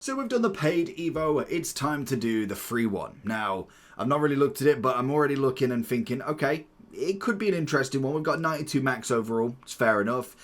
So we've done the paid Evo, it's time to do the free one. Now, I've not really looked at it, but I'm already looking and thinking, okay, it could be an interesting one. We've got 92 max overall, it's fair enough.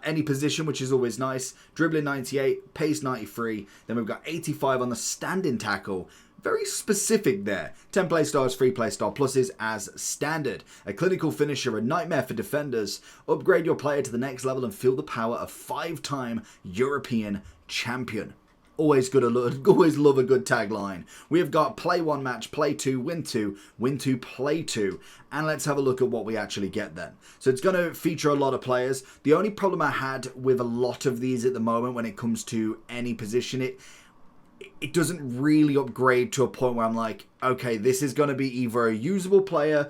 Any position, which is always nice. Dribbling 98, pace 93. Then we've got 85 on the standing tackle. Very specific there. 10 play stars, 3 play star pluses as standard. A clinical finisher, a nightmare for defenders. Upgrade your player to the next level and feel the power of 5-time European champion. Always love a good tagline. We have got play 1 match, play 2, win 2, win 2, play 2. And let's have a look at what we actually get then. So it's going to feature a lot of players. The only problem I had with a lot of these at the moment when it comes to any position, it doesn't really upgrade to a point where I'm like, okay, this is going to be either a usable player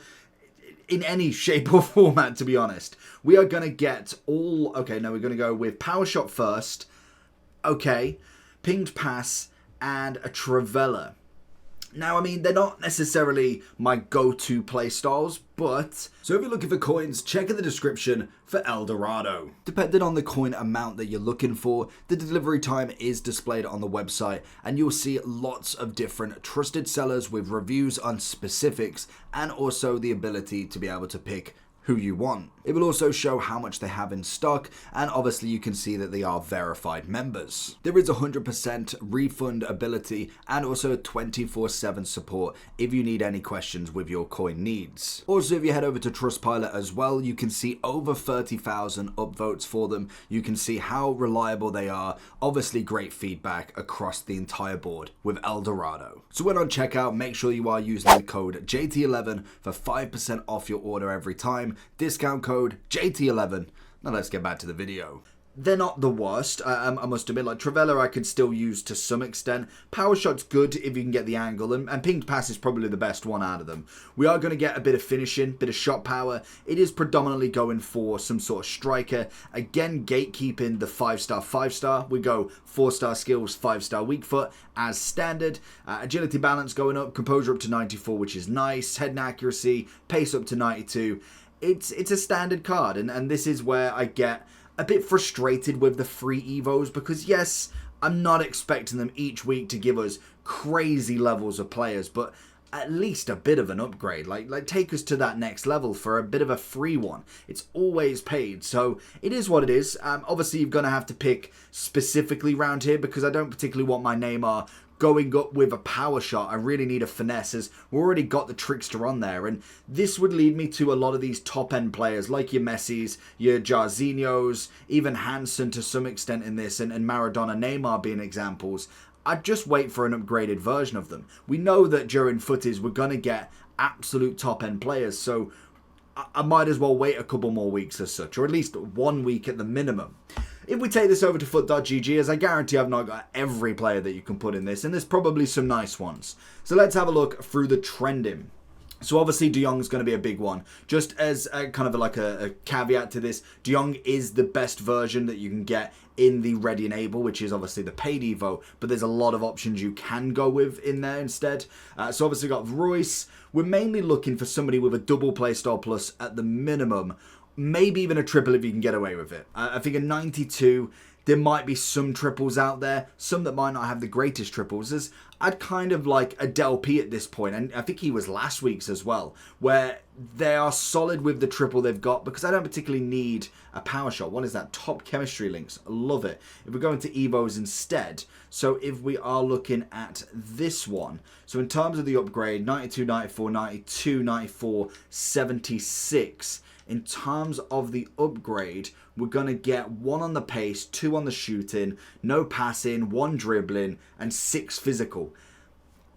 in any shape or format, to be honest. We are going to get all... Okay, no, we're going to go with Power Shot first. Okay. Pinged Pass, and a Trivela. Now, I mean, they're not necessarily my go-to play styles, but... So if you're looking for coins, check in the description for El Dorado. Depending on the coin amount that you're looking for, the delivery time is displayed on the website, and you'll see lots of different trusted sellers with reviews on specifics, and also the ability to be able to pick who you want. It will also show how much they have in stock, and obviously you can see that they are verified members. There is 100% refund ability and also 24/7 support if you need any questions with your coin needs. Also, if you head over to Trustpilot as well, you can see over 30,000 upvotes for them. You can see how reliable they are. Obviously great feedback across the entire board with El Dorado. So when on checkout, make sure you are using the code JT11 for 5% off your order every time. Discount code JT11. Now let's get back to the video. They're not the worst, I must admit. Like Trivela I could still use to some extent. Power Shot's good if you can get the angle, and Pinged Pass is probably the best one out of them. We are going to get a bit of finishing, bit of shot power. It is predominantly going for some sort of striker. Again, gatekeeping the 5-star, 5-star. We go 4-star skills, 5-star weak foot as standard. Agility balance going up, composure up to 94, which is nice. Head and accuracy, pace up to 92. It's a standard card, and this is where I get a bit frustrated with the free Evos, because yes, I'm not expecting them each week to give us crazy levels of players, but at least a bit of an upgrade, like take us to that next level for a bit of a free one. It's always paid, so it is what it is. Obviously you're going to have to pick specifically round here, because I don't particularly want my Neymar going up with a power shot. I really need a finesse, as we've already got the trickster on there, and this would lead me to a lot of these top end players like your Messis, your Jairzinhos, even Hansen to some extent in this, and Maradona, Neymar being examples. I'd just wait for an upgraded version of them. We know that during footies we're going to get absolute top end players, so I might as well wait a couple more weeks as such, or at least 1 week at the minimum. If we take this over to foot.gg, as I guarantee I've not got every player that you can put in this, and there's probably some nice ones. So let's have a look through the trending. So obviously De Jong's going to be a big one. Just as a kind of like a caveat to this, De Jong is the best version that you can get in the Ready Enable, which is obviously the paid Evo, but there's a lot of options you can go with in there instead. So obviously we've got Royce. We're mainly looking for somebody with a double playstyle plus at the minimum. Maybe even a triple if you can get away with it. I think a 92, there might be some triples out there, some that might not have the greatest triples. As I'd kind of like a Del P at this point, and I think he was last week's as well, where they are solid with the triple they've got, because I don't particularly need a power shot. What is that? Top chemistry links. I love it. If we're going to Evos instead, so if we are looking at this one, so in terms of the upgrade, 92, 94, 92, 94, 76, in terms of the upgrade, we're going to get 1 on the pace, 2 on the shooting, no passing, 1 dribbling, and 6 physical.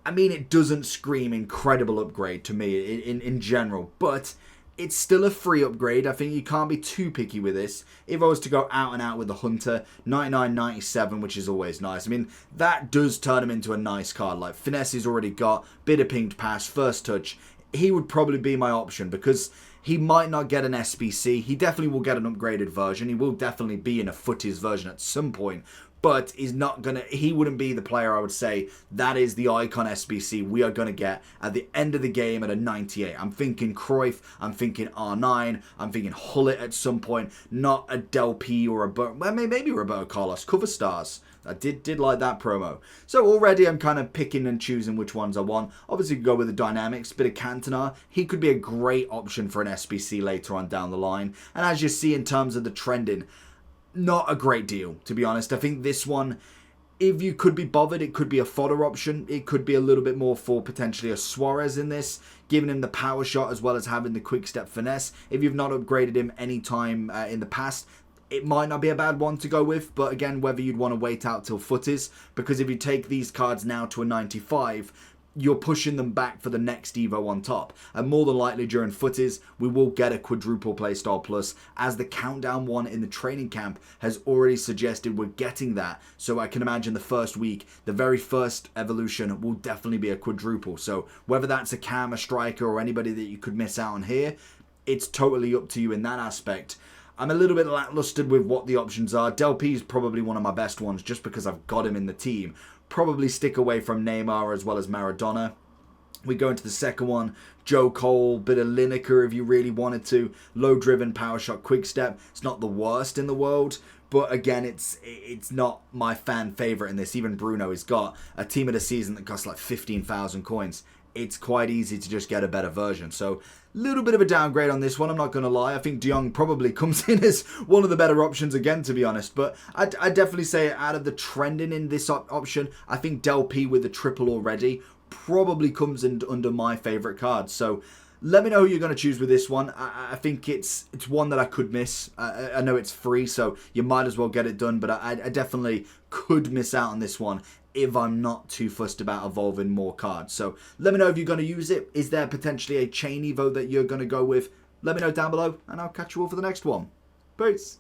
I mean, it doesn't scream incredible upgrade to me in general, but it's still a free upgrade. I think you can't be too picky with this. If I was to go out and out with the Hunter, 99, 97, which is always nice. I mean, that does turn him into a nice card. Like, finesse he's already got, bit of pinged pass, first touch. He would probably be my option, because he might not get an SBC. He definitely will get an upgraded version. He will definitely be in a footies version at some point. But he wouldn't be the player I would say, that is the icon SBC we are going to get at the end of the game at a 98. I'm thinking Cruyff, I'm thinking R9, I'm thinking Hullet at some point, not a Del P or maybe Roberto Carlos. Cover stars. I did like that promo. So already I'm kind of picking and choosing which ones I want. Obviously, you go with the dynamics, bit of Cantona. He could be a great option for an SBC later on down the line. And as you see in terms of the trending, not a great deal, to be honest. I think this one, if you could be bothered, it could be a fodder option. It could be a little bit more for potentially a Suarez in this, giving him the power shot as well as having the quick step finesse. If you've not upgraded him any time in the past, it might not be a bad one to go with. But again, whether you'd want to wait out till footies, because if you take these cards now to a 95, you're pushing them back for the next Evo on top. And more than likely during footies, we will get a quadruple playstyle plus, as the countdown one in the training camp has already suggested we're getting that. So I can imagine the first week, the very first evolution will definitely be a quadruple. So whether that's a cam, a striker, or anybody that you could miss out on here, it's totally up to you in that aspect. I'm a little bit lackluster with what the options are. Del P is probably one of my best ones just because I've got him in the team. Probably stick away from Neymar as well as Maradona. We go into the second one. Joe Cole, bit of Lineker if you really wanted to. Low driven, power shot, quick step. It's not the worst in the world. But again, it's not my fan favourite in this. Even Bruno has got a team of the season that costs like 15,000 coins. It's quite easy to just get a better version. So, little bit of a downgrade on this one, I'm not going to lie. I think De Jong probably comes in as one of the better options again, to be honest. But I'd definitely say out of the trending in this option, I think Del P with the triple already probably comes in under my favourite cards. So, let me know who you're going to choose with this one. I think it's one that I could miss. I know it's free, so you might as well get it done. But I definitely could miss out on this one if I'm not too fussed about evolving more cards. So let me know if you're going to use it. Is there potentially a chain evo that you're going to go with? Let me know down below, and I'll catch you all for the next one. Peace.